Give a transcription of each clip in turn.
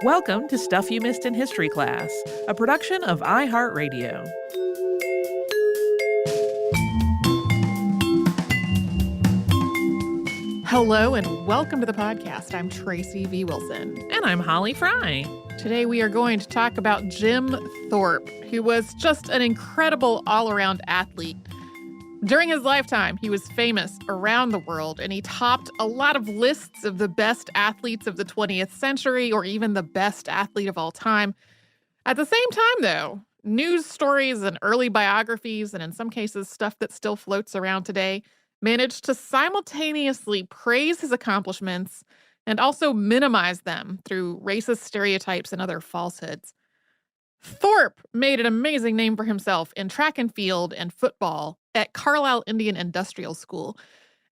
Welcome to Stuff You Missed in History Class, a production of iHeartRadio. Hello and welcome to the podcast. I'm Tracy V. Wilson. And I'm Holly Fry. Today we are going to talk about Jim Thorpe, who was just an incredible all-around athlete. During his lifetime, he was famous around the world, and he topped a lot of lists of the best athletes of the 20th century, or even the best athlete of all time. At the same time, though, news stories and early biographies, and in some cases stuff that still floats around today, managed to simultaneously praise his accomplishments and also minimize them through racist stereotypes and other falsehoods. Thorpe made an amazing name for himself in track and field and football at Carlisle Indian Industrial School.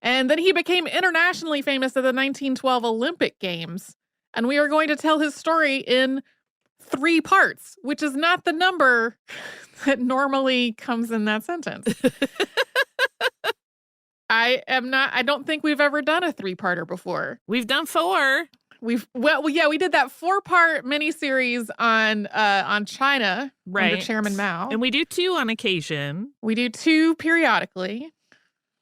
And then he became internationally famous at the 1912 Olympic Games. And we are going to tell his story in 3 parts, which is not the number that normally comes in that sentence. I don't think we've ever done a 3-parter before. We've done 4. We did that 4-part miniseries on China under Chairman Mao. And we do 2 on occasion. We do 2 periodically.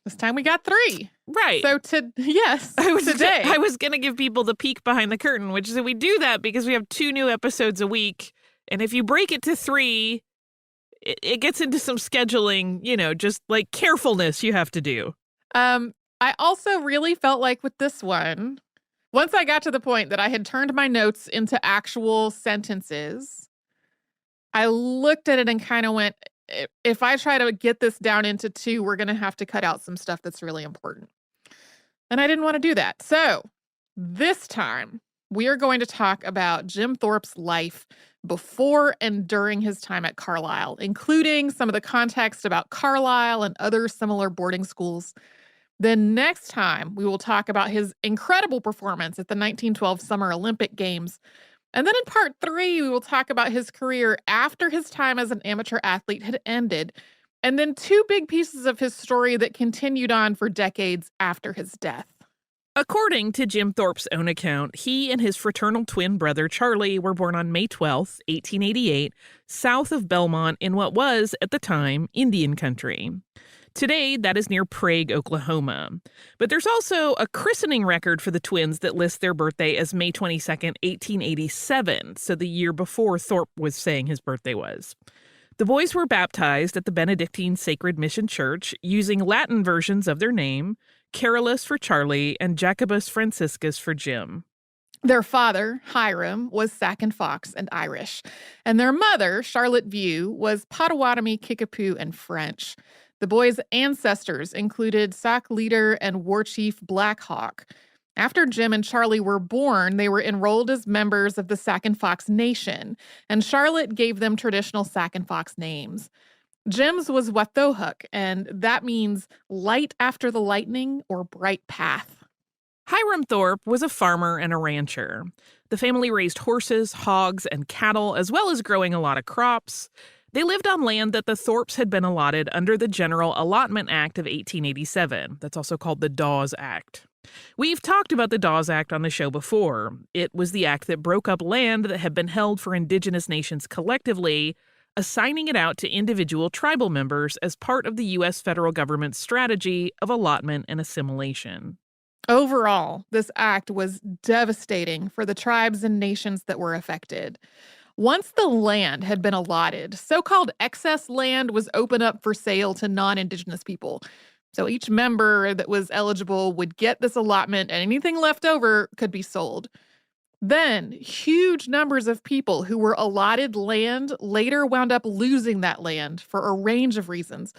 This time we got 3. Right. So today. I was going to give people the peek behind the curtain, which is that we do that because we have 2 new episodes a week. And if you break it to 3, it gets into some scheduling, just like carefulness you have to do. I also really felt like with this one, once I got to the point that I had turned my notes into actual sentences, I looked at it and kind of went, if I try to get this down into 2, we're going to have to cut out some stuff that's really important. And I didn't want to do that. So this time, we are going to talk about Jim Thorpe's life before and during his time at Carlisle, including some of the context about Carlisle and other similar boarding schools. Then next time, we will talk about his incredible performance at the 1912 Summer Olympic Games. And then in part 3, we will talk about his career after his time as an amateur athlete had ended. And then 2 big pieces of his story that continued on for decades after his death. According to Jim Thorpe's own account, he and his fraternal twin brother Charlie were born on May 12, 1888, south of Belmont in what was, at the time, Indian country. Today, that is near Prague, Oklahoma. But there's also a christening record for the twins that lists their birthday as May 22nd, 1887, so the year before Thorpe was saying his birthday was. The boys were baptized at the Benedictine Sacred Mission Church using Latin versions of their name, Carolus for Charlie and Jacobus Franciscus for Jim. Their father, Hiram, was Sac and Fox and Irish, and their mother, Charlotte View, was Potawatomi, Kickapoo, and French. The boys' ancestors included Sac leader and war chief Black Hawk. After Jim and Charlie were born, they were enrolled as members of the Sac and Fox Nation, and Charlotte gave them traditional Sac and Fox names. Jim's was Wathohuk, and that means light after the lightning or bright path. Hiram Thorpe was a farmer and a rancher. The family raised horses, hogs, and cattle, as well as growing a lot of crops. They lived on land that the Thorpes had been allotted under the General Allotment Act of 1887. That's also called the Dawes Act. We've talked about the Dawes Act on the show before. It was the act that broke up land that had been held for indigenous nations collectively, assigning it out to individual tribal members as part of the U.S. federal government's strategy of allotment and assimilation. Overall, this act was devastating for the tribes and nations that were affected. Once the land had been allotted, so-called excess land was opened up for sale to non-indigenous people. So each member that was eligible would get this allotment, and anything left over could be sold. Then, huge numbers of people who were allotted land later wound up losing that land for a range of reasons.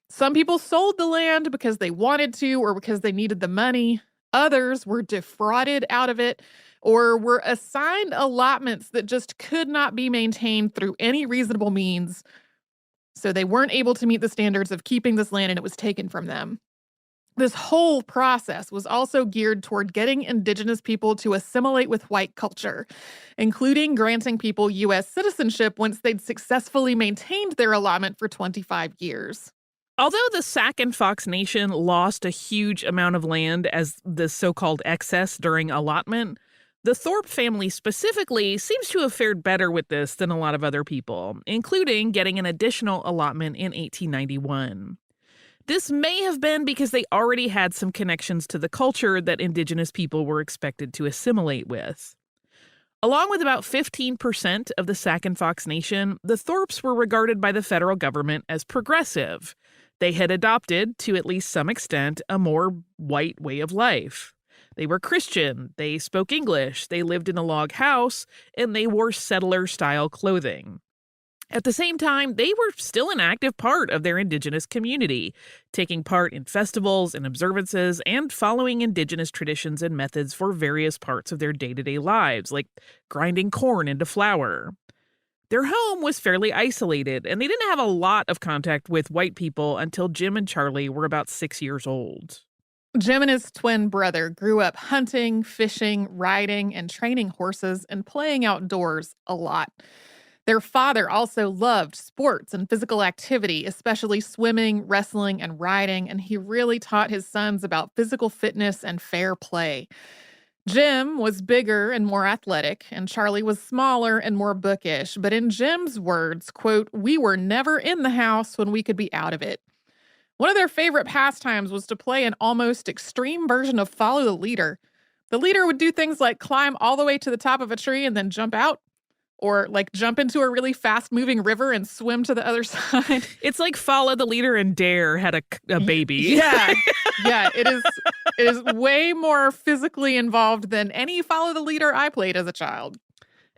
Some people sold the land because they wanted to or because they needed the money. Others were defrauded out of it or were assigned allotments that just could not be maintained through any reasonable means. So they weren't able to meet the standards of keeping this land and it was taken from them. This whole process was also geared toward getting indigenous people to assimilate with white culture, including granting people U.S. citizenship once they'd successfully maintained their allotment for 25 years. Although the Sac and Fox Nation lost a huge amount of land as the so-called excess during allotment, The Thorpe family specifically seems to have fared better with this than a lot of other people, including getting an additional allotment in 1891. This may have been because they already had some connections to the culture that Indigenous people were expected to assimilate with. Along with about 15% of the Sac and Fox Nation, the Thorpes were regarded by the federal government as progressive. They had adopted, to at least some extent, a more white way of life. They were Christian, they spoke English, they lived in a log house, and they wore settler-style clothing. At the same time, they were still an active part of their Indigenous community, taking part in festivals and observances and following Indigenous traditions and methods for various parts of their day-to-day lives, like grinding corn into flour. Their home was fairly isolated, and they didn't have a lot of contact with white people until Jim and Charlie were about 6 years old. Jim and his twin brother grew up hunting, fishing, riding, and training horses and playing outdoors a lot. Their father also loved sports and physical activity, especially swimming, wrestling, and riding, and he really taught his sons about physical fitness and fair play. Jim was bigger and more athletic, and Charlie was smaller and more bookish. But in Jim's words, quote, "We were never in the house when we could be out of it." One of their favorite pastimes was to play an almost extreme version of Follow the Leader. The leader would do things like climb all the way to the top of a tree and then jump out, or like jump into a really fast-moving river and swim to the other side. It's like Follow the Leader and Dare had a baby. Yeah, yeah, it is way more physically involved than any Follow the Leader I played as a child.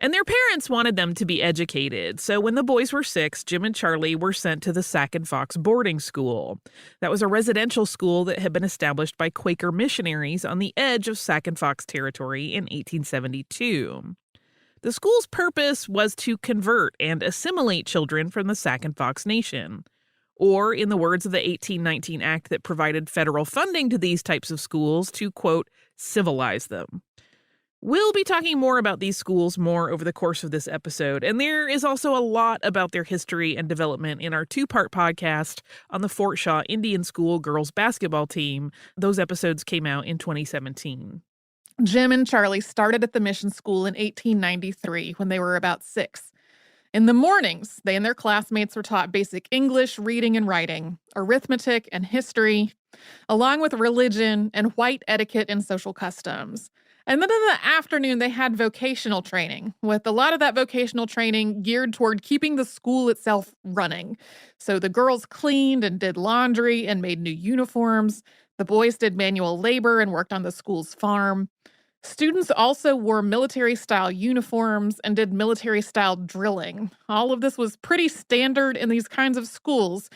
And their parents wanted them to be educated, so when the boys were 6, Jim and Charlie were sent to the Sac and Fox boarding school. That was a residential school that had been established by Quaker missionaries on the edge of Sac and Fox territory in 1872. The school's purpose was to convert and assimilate children from the Sac and Fox Nation. Or, in the words of the 1819 Act that provided federal funding to these types of schools, to, quote, civilize them. We'll be talking more about these schools more over the course of this episode, and there is also a lot about their history and development in our 2-part podcast on the Fort Shaw Indian School girls basketball team. Those episodes came out in 2017. Jim and Charlie started at the mission school in 1893 when they were about 6. In the mornings, they and their classmates were taught basic English, reading and writing, arithmetic and history, along with religion and white etiquette and social customs. And then in the afternoon, they had vocational training, with a lot of that vocational training geared toward keeping the school itself running. So the girls cleaned and did laundry and made new uniforms. The boys did manual labor and worked on the school's farm. Students also wore military-style uniforms and did military-style drilling. All of this was pretty standard in these kinds of schools,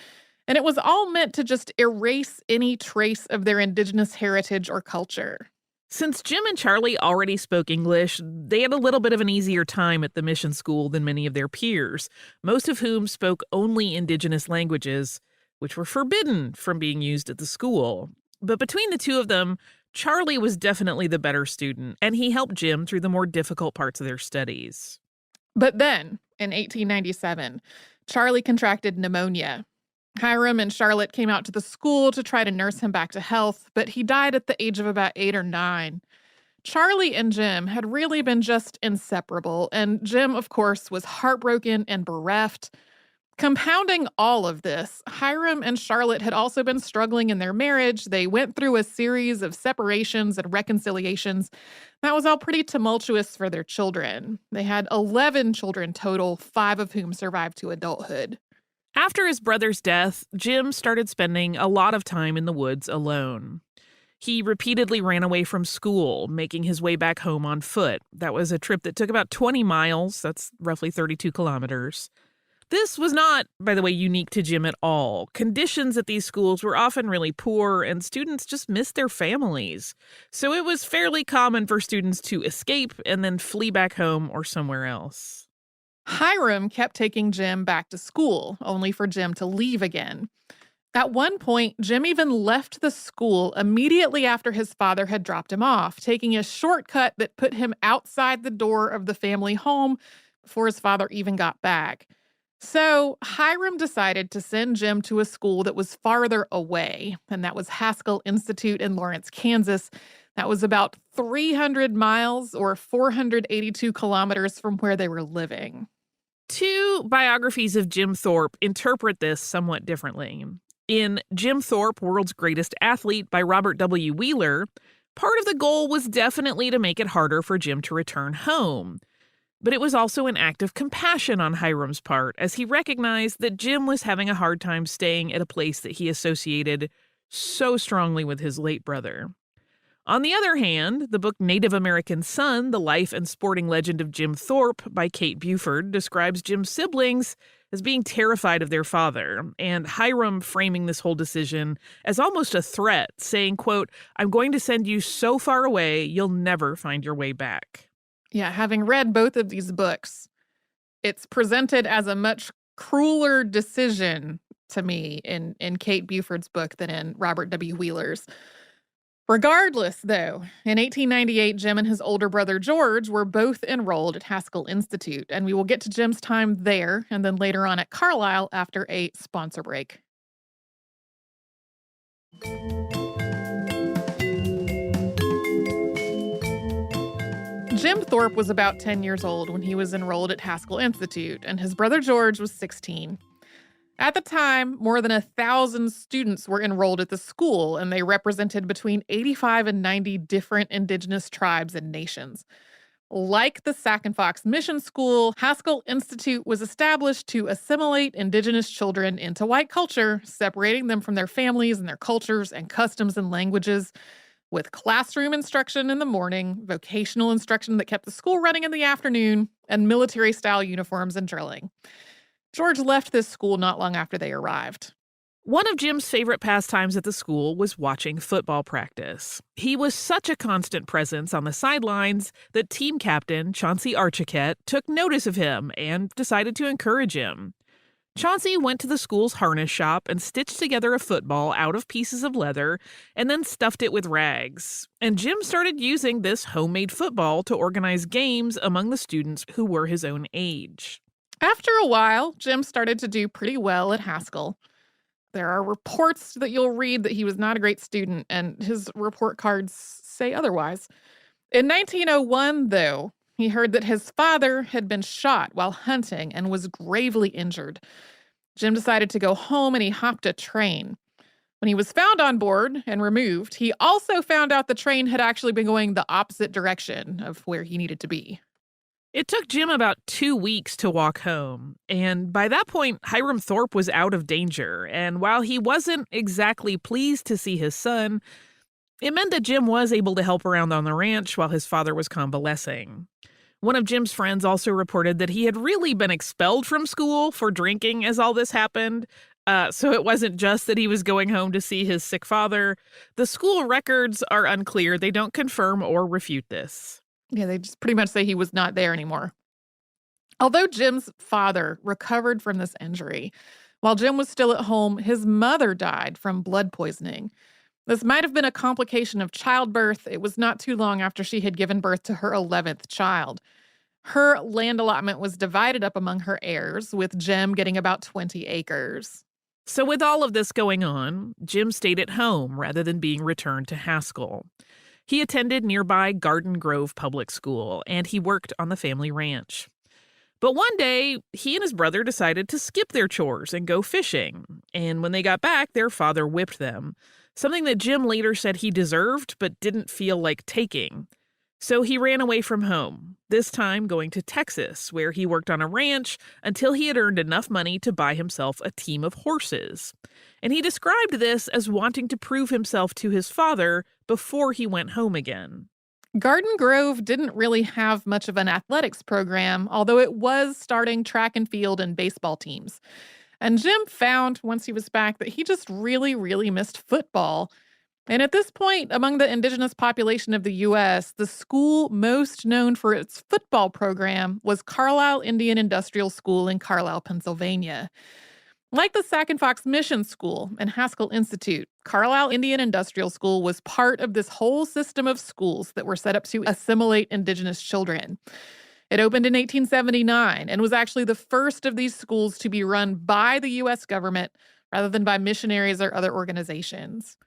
and it was all meant to just erase any trace of their Indigenous heritage or culture. Since Jim and Charlie already spoke English, they had a little bit of an easier time at the mission school than many of their peers, most of whom spoke only Indigenous languages, which were forbidden from being used at the school. But between the two of them, Charlie was definitely the better student, and he helped Jim through the more difficult parts of their studies. But then, in 1897, Charlie contracted pneumonia. Hiram and Charlotte came out to the school to try to nurse him back to health, but he died at the age of about 8 or 9. Charlie and Jim had really been just inseparable, and Jim, of course, was heartbroken and bereft. Compounding all of this, Hiram and Charlotte had also been struggling in their marriage. They went through a series of separations and reconciliations. That was all pretty tumultuous for their children. They had 11 children total, 5 of whom survived to adulthood. After his brother's death, Jim started spending a lot of time in the woods alone. He repeatedly ran away from school, making his way back home on foot. That was a trip that took about 20 miles. That's roughly 32 kilometers. This was not, by the way, unique to Jim at all. Conditions at these schools were often really poor, and students just missed their families. So it was fairly common for students to escape and then flee back home or somewhere else. Hiram kept taking Jim back to school, only for Jim to leave again. At one point, Jim even left the school immediately after his father had dropped him off, taking a shortcut that put him outside the door of the family home before his father even got back. So Hiram decided to send Jim to a school that was farther away, and that was Haskell Institute in Lawrence, Kansas. That was about 300 miles or 482 kilometers from where they were living. Two biographies of Jim Thorpe interpret this somewhat differently. In Jim Thorpe, World's Greatest Athlete by Robert W. Wheeler, part of the goal was definitely to make it harder for Jim to return home. But it was also an act of compassion on Hiram's part, as he recognized that Jim was having a hard time staying at a place that he associated so strongly with his late brother. On the other hand, the book Native American Son, The Life and Sporting Legend of Jim Thorpe by Kate Buford describes Jim's siblings as being terrified of their father, and Hiram framing this whole decision as almost a threat, saying, quote, "I'm going to send you so far away, you'll never find your way back." Yeah, having read both of these books, it's presented as a much crueler decision to me in Kate Buford's book than in Robert W. Wheeler's. Regardless, though, in 1898, Jim and his older brother George were both enrolled at Haskell Institute, and we will get to Jim's time there and then later on at Carlisle after a sponsor break. Jim Thorpe was about 10 years old when he was enrolled at Haskell Institute, and his brother George was 16. At the time, more than 1,000 students were enrolled at the school, and they represented between 85 and 90 different indigenous tribes and nations. Like the Sac and Fox Mission School, Haskell Institute was established to assimilate indigenous children into white culture, separating them from their families and their cultures and customs and languages, with classroom instruction in the morning, vocational instruction that kept the school running in the afternoon, and military-style uniforms and drilling. George left this school not long after they arrived. One of Jim's favorite pastimes at the school was watching football practice. He was such a constant presence on the sidelines that team captain Chauncey Archiquette took notice of him and decided to encourage him. Chauncey went to the school's harness shop and stitched together a football out of pieces of leather and then stuffed it with rags. And Jim started using this homemade football to organize games among the students who were his own age. After a while, Jim started to do pretty well at Haskell. There are reports that you'll read that he was not a great student, and his report cards say otherwise. In 1901, though, he heard that his father had been shot while hunting and was gravely injured. Jim decided to go home, and he hopped a train. When he was found on board and removed, he also found out the train had actually been going the opposite direction of where he needed to be. It took Jim about 2 weeks to walk home, and by that point, Hiram Thorpe was out of danger, and while he wasn't exactly pleased to see his son, it meant that Jim was able to help around on the ranch while his father was convalescing. One of Jim's friends also reported that he had really been expelled from school for drinking as all this happened, so it wasn't just that he was going home to see his sick father. The school records are unclear. They don't confirm or refute this. Yeah, they just pretty much say he was not there anymore. Although Jim's father recovered from this injury, while Jim was still at home, his mother died from blood poisoning. This might have been a complication of childbirth. It was not too long after she had given birth to her 11th child. Her land allotment was divided up among her heirs, with Jim getting about 20 acres. So with all of this going on, Jim stayed at home rather than being returned to Haskell. He attended nearby Garden Grove Public School, and he worked on the family ranch. But one day, he and his brother decided to skip their chores and go fishing. And when they got back, their father whipped them, something that Jim later said he deserved but didn't feel like taking. So he ran away from home, this time going to Texas, where he worked on a ranch until he had earned enough money to buy himself a team of horses. And he described this as wanting to prove himself to his father before he went home again. Garden Grove didn't really have much of an athletics program, although it was starting track and field and baseball teams. And Jim found, once he was back, that he just really, really missed football. And at this point, among the indigenous population of the U.S., the school most known for its football program was Carlisle Indian Industrial School in Carlisle, Pennsylvania. Like the Sac and Fox Mission School and Haskell Institute, Carlisle Indian Industrial School was part of this whole system of schools that were set up to assimilate indigenous children. It opened in 1879 and was actually the first of these schools to be run by the U.S. government rather than by missionaries or other organizations.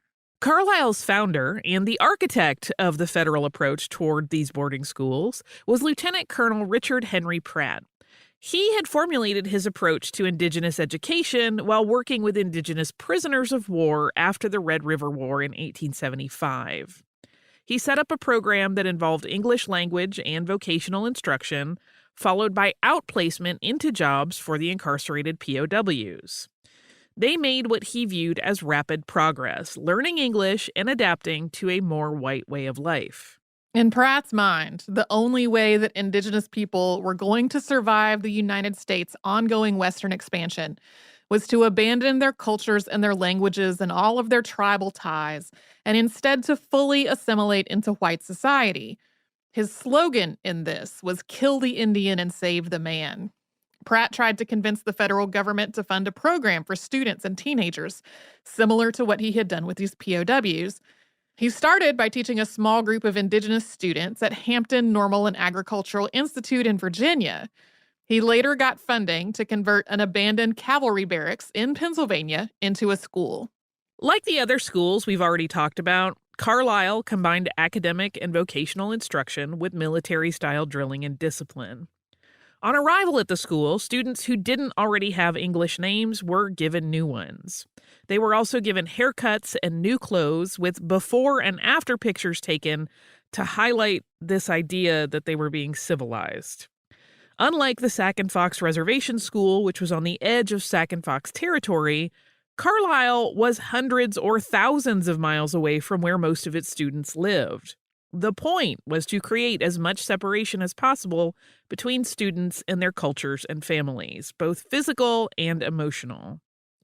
Carlisle's founder and the architect of the federal approach toward these boarding schools was Lieutenant Colonel Richard Henry Pratt. He had formulated his approach to Indigenous education while working with Indigenous prisoners of war after the Red River War in 1875. He set up a program that involved English language and vocational instruction, followed by outplacement into jobs for the incarcerated POWs. They made what he viewed as rapid progress, learning English and adapting to a more white way of life. In Pratt's mind, the only way that Indigenous people were going to survive the United States' ongoing Western expansion was to abandon their cultures and their languages and all of their tribal ties, and instead to fully assimilate into white society. His slogan in this was "Kill the Indian and save the man." Pratt tried to convince the federal government to fund a program for students and teenagers, similar to what he had done with these POWs. He started by teaching a small group of Indigenous students at Hampton Normal and Agricultural Institute in Virginia. He later got funding to convert an abandoned cavalry barracks in Pennsylvania into a school. Like the other schools we've already talked about, Carlisle combined academic and vocational instruction with military-style drilling and discipline. On arrival at the school, students who didn't already have English names were given new ones. They were also given haircuts and new clothes with before and after pictures taken to highlight this idea that they were being civilized. Unlike the Sac and Fox Reservation School, which was on the edge of Sac and Fox territory, Carlisle was hundreds or thousands of miles away from where most of its students lived. The point was to create as much separation as possible between students and their cultures and families, both physical and emotional.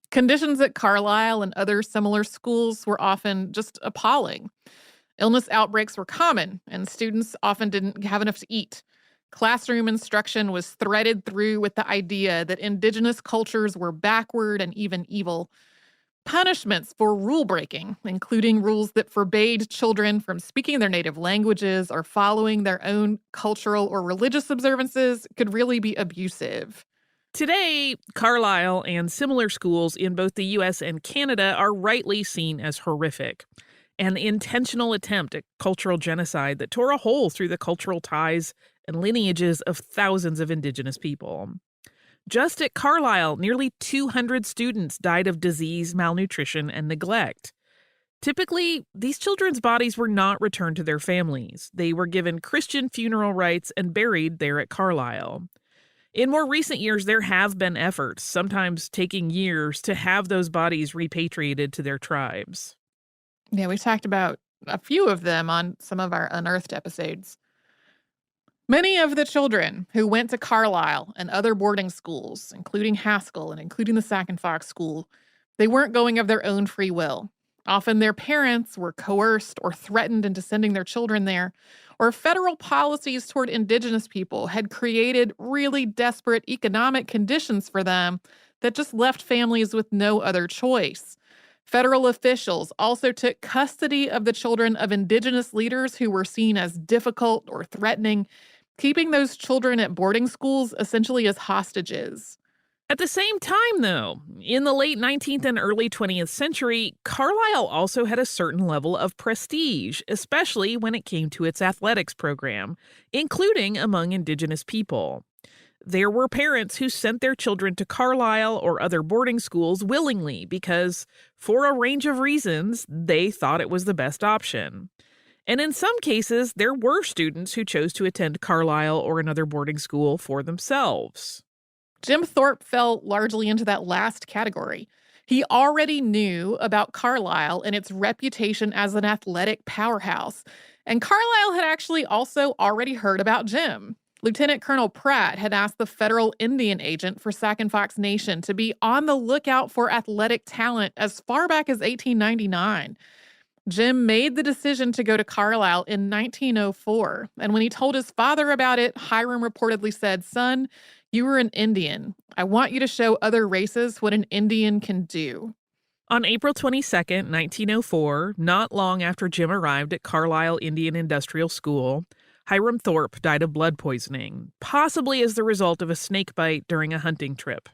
Conditions at Carlisle and other similar schools were often just appalling. Illness outbreaks were common, and students often didn't have enough to eat. Classroom instruction was threaded through with the idea that Indigenous cultures were backward and even evil. Punishments for rule breaking, including rules that forbade children from speaking their native languages or following their own cultural or religious observances, could really be abusive. Today, Carlisle and similar schools in both the U.S. and Canada are rightly seen as horrific. An intentional attempt at cultural genocide that tore a hole through the cultural ties and lineages of thousands of Indigenous people. Just at Carlisle, nearly 200 students died of disease, malnutrition, and neglect. Typically, these children's bodies were not returned to their families. They were given Christian funeral rites and buried there at Carlisle. In more recent years, there have been efforts, sometimes taking years, to have those bodies repatriated to their tribes. Yeah, we talked about a few of them on some of our Unearthed episodes. Many of the children who went to Carlisle and other boarding schools, including Haskell and including the Sac and Fox School, they weren't going of their own free will. Often their parents were coerced or threatened into sending their children there, or federal policies toward Indigenous people had created really desperate economic conditions for them that just left families with no other choice. Federal officials also took custody of the children of Indigenous leaders who were seen as difficult or threatening, keeping those children at boarding schools essentially as hostages. At the same time, though, in the late 19th and early 20th century, Carlisle also had a certain level of prestige, especially when it came to its athletics program, including among Indigenous people. There were parents who sent their children to Carlisle or other boarding schools willingly because, for a range of reasons, they thought it was the best option. And in some cases, there were students who chose to attend Carlisle or another boarding school for themselves. Jim Thorpe fell largely into that last category. He already knew about Carlisle and its reputation as an athletic powerhouse. And Carlisle had actually also already heard about Jim. Lieutenant Colonel Pratt had asked the federal Indian agent for Sac and Fox Nation to be on the lookout for athletic talent as far back as 1899. Jim made the decision to go to Carlisle in 1904, and when he told his father about it, Hiram reportedly said, "Son, you were an Indian. I want you to show other races what an Indian can do." On April 22, 1904, not long after Jim arrived at Carlisle Indian Industrial School, Hiram Thorpe died of blood poisoning, possibly as the result of a snake bite during a hunting trip.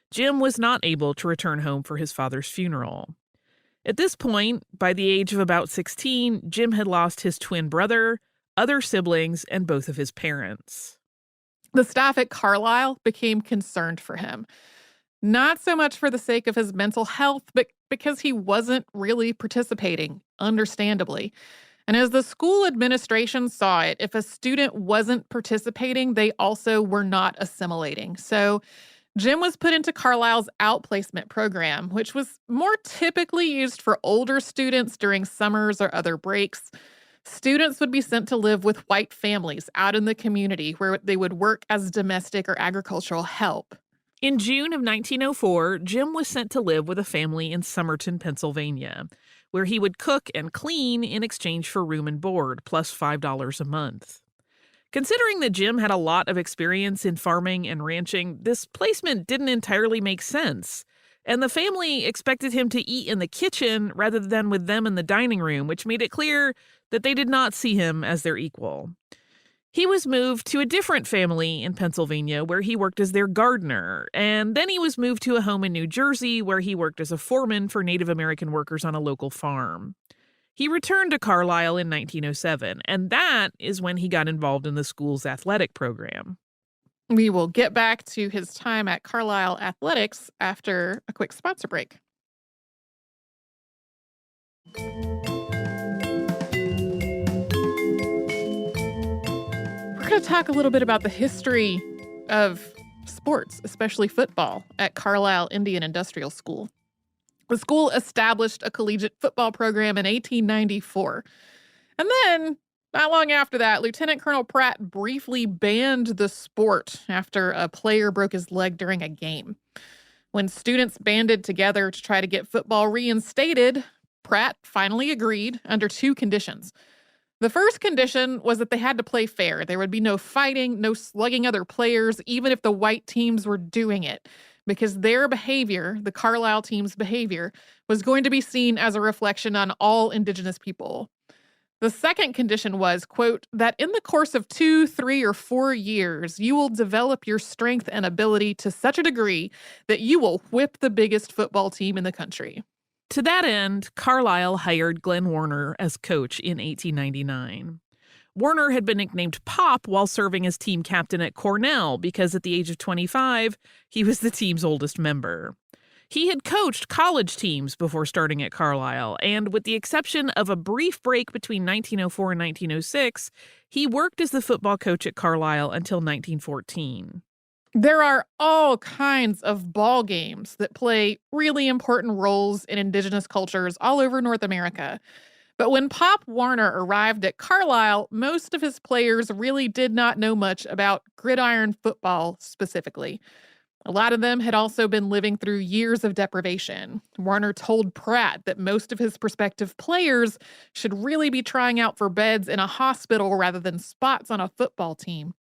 Jim was not able to return home for his father's funeral. At this point, by the age of about 16, Jim had lost his twin brother, other siblings, and both of his parents. The staff at Carlisle became concerned for him. Not so much for the sake of his mental health, but because he wasn't really participating, understandably. And as the school administration saw it, if a student wasn't participating, they also were not assimilating. So Jim was put into Carlisle's outplacement program, which was more typically used for older students during summers or other breaks. Students would be sent to live with white families out in the community where they would work as domestic or agricultural help. In June of 1904, Jim was sent to live with a family in Somerton, Pennsylvania, where he would cook and clean in exchange for room and board, plus $5 a month. Considering that Jim had a lot of experience in farming and ranching, this placement didn't entirely make sense, and the family expected him to eat in the kitchen rather than with them in the dining room, which made it clear that they did not see him as their equal. He was moved to a different family in Pennsylvania where he worked as their gardener, and then he was moved to a home in New Jersey where he worked as a foreman for Native American workers on a local farm. He returned to Carlisle in 1907, and that is when he got involved in the school's athletic program. We will get back to his time at Carlisle Athletics after a quick sponsor break. We're going to talk a little bit about the history of sports, especially football, at Carlisle Indian Industrial School. The school established a collegiate football program in 1894. And then, not long after that, Lieutenant Colonel Pratt briefly banned the sport after a player broke his leg during a game. When students banded together to try to get football reinstated, Pratt finally agreed under two conditions. The first condition was that they had to play fair. There would be no fighting, no slugging other players, even if the white teams were doing it, because their behavior, the Carlisle team's behavior, was going to be seen as a reflection on all Indigenous people. The second condition was, quote, that in the course of 2, 3, or 4 years, you will develop your strength and ability to such a degree that you will whip the biggest football team in the country. To that end, Carlisle hired Glenn Warner as coach in 1899. Warner had been nicknamed Pop while serving as team captain at Cornell because at the age of 25, he was the team's oldest member. He had coached college teams before starting at Carlisle, and with the exception of a brief break between 1904 and 1906, he worked as the football coach at Carlisle until 1914. There are all kinds of ball games that play really important roles in Indigenous cultures all over North America. But when Pop Warner arrived at Carlisle, most of his players really did not know much about gridiron football specifically. A lot of them had also been living through years of deprivation. Warner told Pratt that most of his prospective players should really be trying out for beds in a hospital rather than spots on a football team.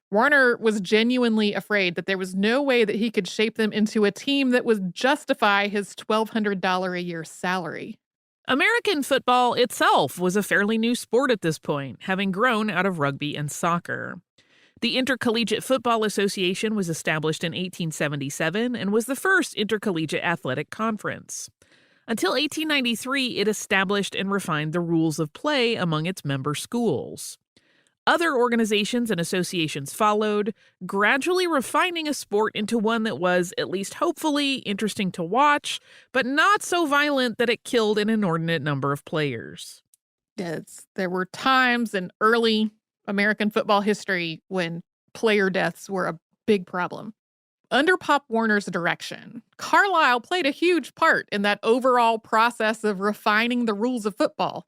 Warner was genuinely afraid that there was no way that he could shape them into a team that would justify his $1,200 a year salary. American football itself was a fairly new sport at this point, having grown out of rugby and soccer. The Intercollegiate Football Association was established in 1877 and was the first intercollegiate athletic conference. Until 1893, it established and refined the rules of play among its member schools. Other organizations and associations followed, gradually refining a sport into one that was, at least hopefully, interesting to watch, but not so violent that it killed an inordinate number of players. Yes, there were times in early American football history when player deaths were a big problem. Under Pop Warner's direction, Carlisle played a huge part in that overall process of refining the rules of football.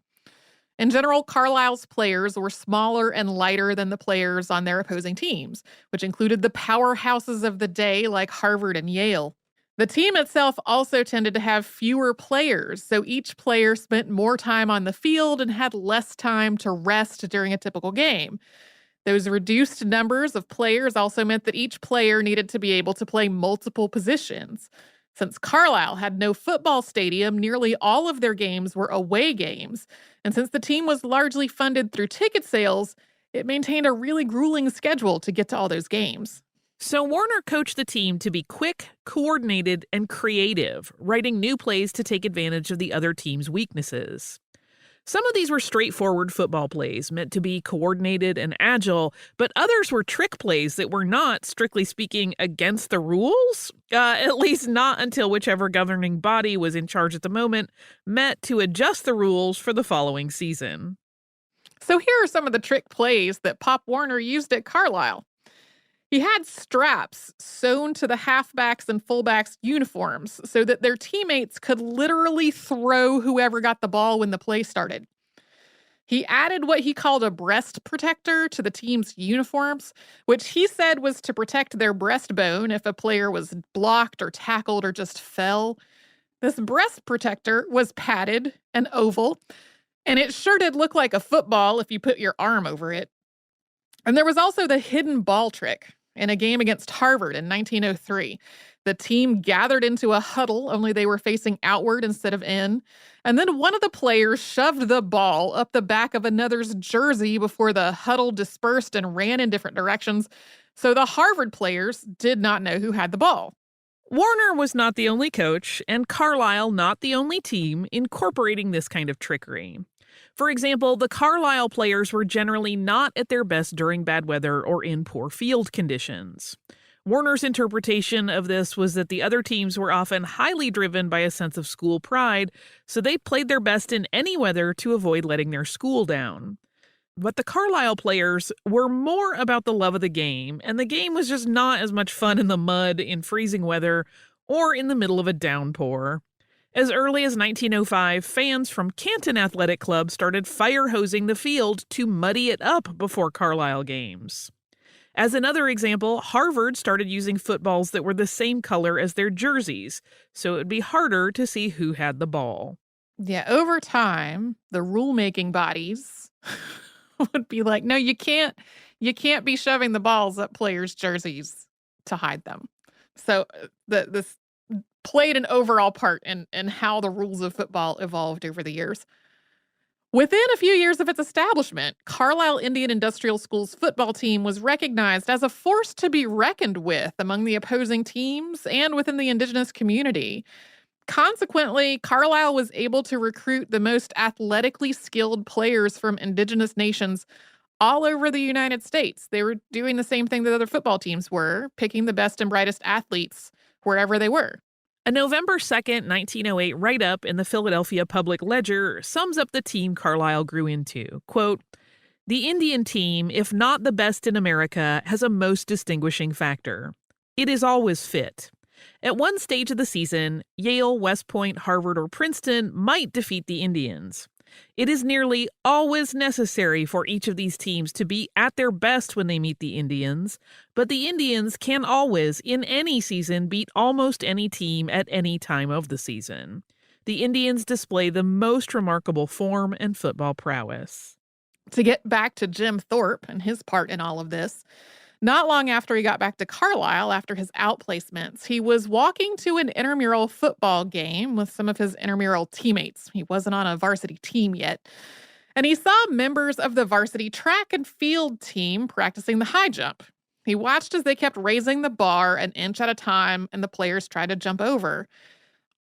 In general, Carlisle's players were smaller and lighter than the players on their opposing teams, which included the powerhouses of the day like Harvard and Yale. The team itself also tended to have fewer players, so each player spent more time on the field and had less time to rest during a typical game. Those reduced numbers of players also meant that each player needed to be able to play multiple positions. Since Carlisle had no football stadium, nearly all of their games were away games. And since the team was largely funded through ticket sales, it maintained a really grueling schedule to get to all those games. So Warner coached the team to be quick, coordinated, and creative, writing new plays to take advantage of the other team's weaknesses. Some of these were straightforward football plays meant to be coordinated and agile, but others were trick plays that were not, strictly speaking, against the rules, at least not until whichever governing body was in charge at the moment met to adjust the rules for the following season. So here are some of the trick plays that Pop Warner used at Carlisle. He had straps sewn to the halfbacks and fullbacks' uniforms so that their teammates could literally throw whoever got the ball when the play started. He added what he called a breast protector to the team's uniforms, which he said was to protect their breastbone if a player was blocked or tackled or just fell. This breast protector was padded and oval, and it sure did look like a football if you put your arm over it. And there was also the hidden ball trick. In a game against Harvard in 1903, the team gathered into a huddle, only they were facing outward instead of in. And then one of the players shoved the ball up the back of another's jersey before the huddle dispersed and ran in different directions. So the Harvard players did not know who had the ball. Warner was not the only coach, and Carlisle not the only team incorporating this kind of trickery. For example, the Carlisle players were generally not at their best during bad weather or in poor field conditions. Warner's interpretation of this was that the other teams were often highly driven by a sense of school pride, so they played their best in any weather to avoid letting their school down. But the Carlisle players were more about the love of the game, and the game was just not as much fun in the mud, in freezing weather, or in the middle of a downpour. As early as 1905, fans from Canton Athletic Club started fire hosing the field to muddy it up before Carlisle games. As another example, Harvard started using footballs that were the same color as their jerseys, so it would be harder to see who had the ball. Yeah, over time, the rulemaking bodies would be like, no, you can't be shoving the balls up players' jerseys to hide them. So this played an overall part in how the rules of football evolved over the years. Within a few years of its establishment, Carlisle Indian Industrial School's football team was recognized as a force to be reckoned with among the opposing teams and within the indigenous community. Consequently, Carlisle was able to recruit the most athletically skilled players from indigenous nations all over the United States. They were doing the same thing that other football teams were, picking the best and brightest athletes wherever they were. A November 2nd, 1908 write-up in the Philadelphia Public Ledger sums up the team Carlisle grew into. Quote, "The Indian team, if not the best in America, has a most distinguishing factor. It is always fit. At one stage of the season, Yale, West Point, Harvard, or Princeton might defeat the Indians. It is nearly always necessary for each of these teams to be at their best when they meet the Indians, but the Indians can always, in any season, beat almost any team at any time of the season. The Indians display the most remarkable form and football prowess." To get back to Jim Thorpe and his part in all of this, not long after he got back to Carlisle after his outplacements, he was walking to an intramural football game with some of his intramural teammates. He wasn't on a varsity team yet. And he saw members of the varsity track and field team practicing the high jump. He watched as they kept raising the bar an inch at a time and the players tried to jump over.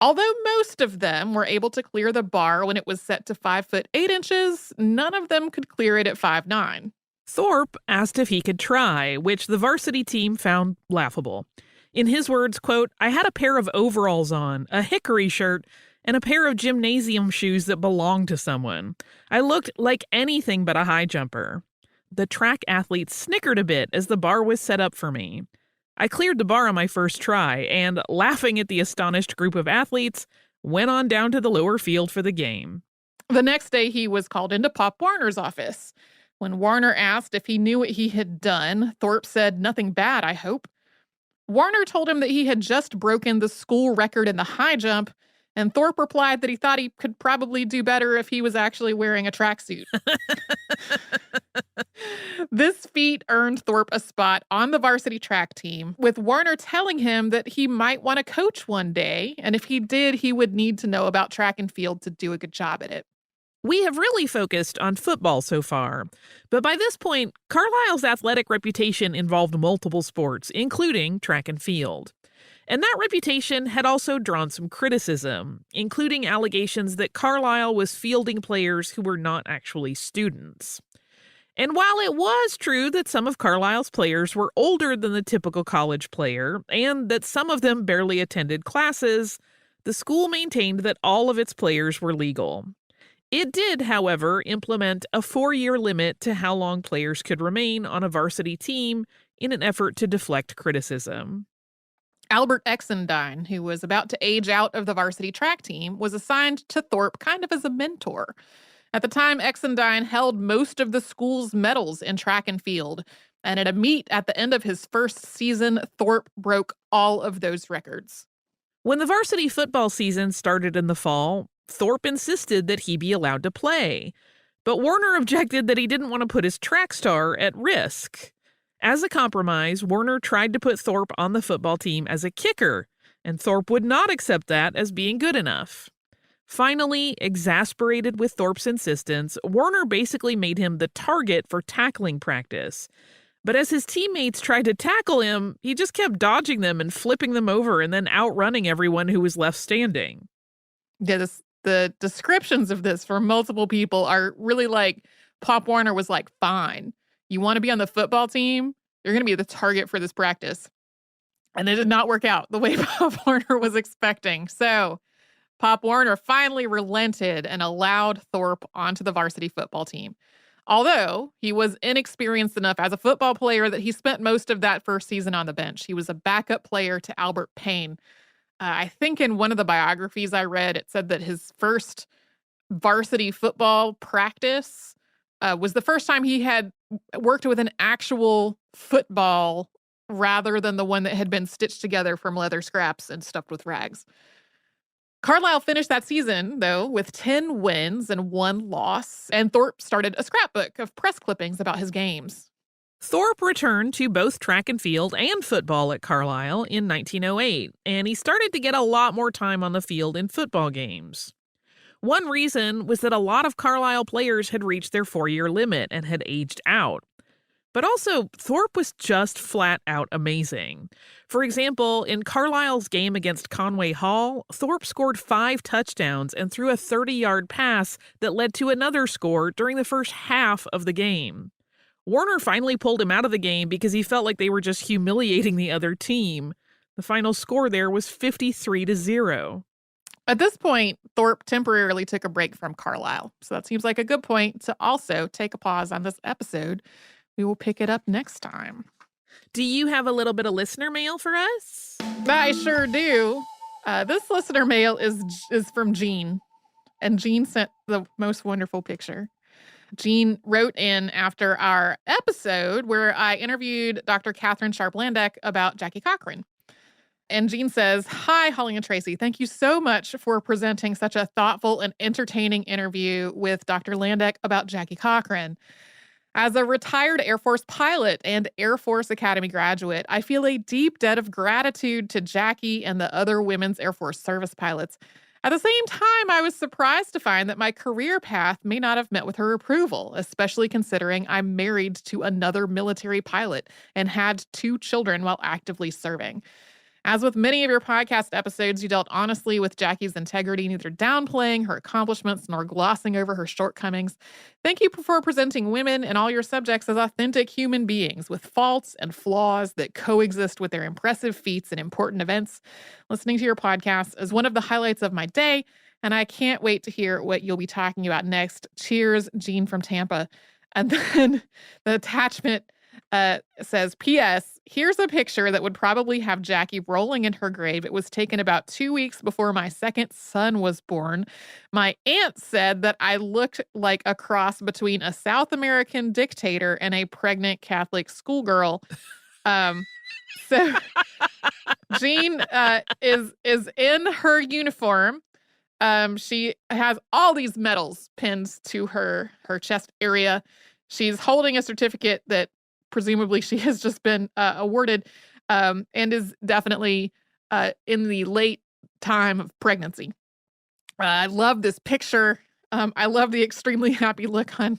Although most of them were able to clear the bar when it was set to 5'8", none of them could clear it at 5'9". Thorpe asked if he could try, which the varsity team found laughable. In his words, quote, "I had a pair of overalls on, a hickory shirt, and a pair of gymnasium shoes that belonged to someone. I looked like anything but a high jumper." The track athletes snickered a bit as the bar was set up for me. I cleared the bar on my first try and, laughing at the astonished group of athletes, went on down to the lower field for the game. The next day, he was called into Pop Warner's office. When Warner asked if he knew what he had done, Thorpe said, "Nothing bad, I hope." Warner told him that he had just broken the school record in the high jump, and Thorpe replied that he thought he could probably do better if he was actually wearing a tracksuit. This feat earned Thorpe a spot on the varsity track team, with Warner telling him that he might want to coach one day, and if he did, he would need to know about track and field to do a good job at it. We have really focused on football so far, but by this point, Carlisle's athletic reputation involved multiple sports, including track and field. And that reputation had also drawn some criticism, including allegations that Carlisle was fielding players who were not actually students. And while it was true that some of Carlisle's players were older than the typical college player, and that some of them barely attended classes, the school maintained that all of its players were legal. It did, however, implement a 4-year limit to how long players could remain on a varsity team in an effort to deflect criticism. Albert Exendine, who was about to age out of the varsity track team, was assigned to Thorpe kind of as a mentor. At the time, Exendine held most of the school's medals in track and field, and at a meet at the end of his first season, Thorpe broke all of those records. When the varsity football season started in the fall, Thorpe insisted that he be allowed to play. But Warner objected that he didn't want to put his track star at risk. As a compromise, Warner tried to put Thorpe on the football team as a kicker, and Thorpe would not accept that as being good enough. Finally, exasperated with Thorpe's insistence, Warner basically made him the target for tackling practice. But as his teammates tried to tackle him, he just kept dodging them and flipping them over and then outrunning everyone who was left standing. Yeah, the descriptions of this from multiple people are really like, Pop Warner was like, fine, you want to be on the football team? You're going to be the target for this practice. And it did not work out the way Pop Warner was expecting. So Pop Warner finally relented and allowed Thorpe onto the varsity football team. Although he was inexperienced enough as a football player that he spent most of that first season on the bench. He was a backup player to Albert Payne. I think in one of the biographies I read, it said that his first varsity football practice was the first time he had worked with an actual football rather than the one that had been stitched together from leather scraps and stuffed with rags. Carlisle finished that season, though, with 10 wins and 1 loss, and Thorpe started a scrapbook of press clippings about his games. Thorpe returned to both track and field and football at Carlisle in 1908, and he started to get a lot more time on the field in football games. One reason was that a lot of Carlisle players had reached their 4-year limit and had aged out. But also, Thorpe was just flat out amazing. For example, in Carlisle's game against Conway Hall, Thorpe scored 5 touchdowns and threw a 30-yard pass that led to another score during the first half of the game. Warner finally pulled him out of the game because he felt like they were just humiliating the other team. The final score there was 53-0. At this point, Thorpe temporarily took a break from Carlisle. So that seems like a good point to also take a pause on this episode. We will pick it up next time. Do you have a little bit of listener mail for us? I sure do. This listener mail is from Jean. And Jean sent the most wonderful picture. Jean wrote in after our episode where I interviewed Dr. Catherine Sharp-Landeck about Jackie Cochran. And Jean says, "Hi, Holly and Tracy. Thank you so much for presenting such a thoughtful and entertaining interview with Dr. Landeck about Jackie Cochran. As a retired Air Force pilot and Air Force Academy graduate, I feel a deep debt of gratitude to Jackie and the other women's Air Force service pilots. At the same time, I was surprised to find that my career path may not have met with her approval, especially considering I'm married to another military pilot and had 2 children while actively serving. As with many of your podcast episodes, you dealt honestly with Jackie's integrity, neither downplaying her accomplishments nor glossing over her shortcomings. Thank you for presenting women and all your subjects as authentic human beings with faults and flaws that coexist with their impressive feats and important events. Listening to your podcast is one of the highlights of my day, and I can't wait to hear what you'll be talking about next. Cheers, Jean from Tampa." And then the attachment says, "P.S. Here's a picture that would probably have Jackie rolling in her grave. It was taken about 2 weeks before my second son was born. My aunt said that I looked like a cross between a South American dictator and a pregnant Catholic schoolgirl." So Jean is in her uniform. She has all these medals pinned to her chest area. She's holding a certificate that presumably she has just been awarded, and is definitely in the late time of pregnancy. I love this picture. I love the extremely happy look on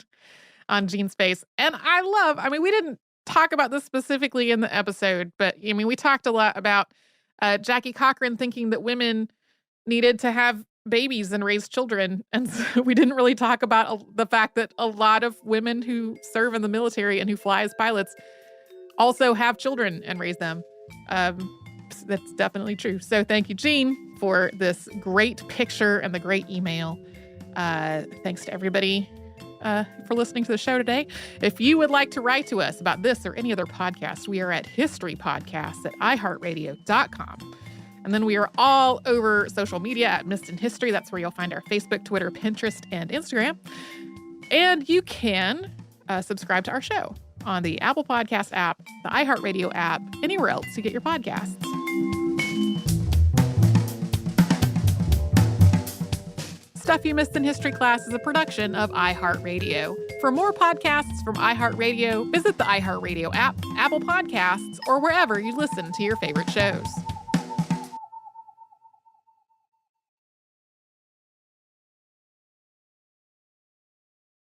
Jean's face. And I mean, we didn't talk about this specifically in the episode, but I mean, we talked a lot about Jackie Cochran thinking that women needed to have babies and raise children. And so we didn't really talk about the fact that a lot of women who serve in the military and who fly as pilots also have children and raise them. That's definitely true. So thank you, Jean, for this great picture and the great email. Thanks to everybody for listening to the show today. If you would like to write to us about this or any other podcast, we are at historypodcasts@iheartradio.com. And then we are all over social media at Missed in History. That's where you'll find our Facebook, Twitter, Pinterest, and Instagram. And you can subscribe to our show on the Apple Podcast app, the iHeartRadio app, anywhere else you get your podcasts. Stuff You Missed in History Class is a production of iHeartRadio. For more podcasts from iHeartRadio, visit the iHeartRadio app, Apple Podcasts, or wherever you listen to your favorite shows.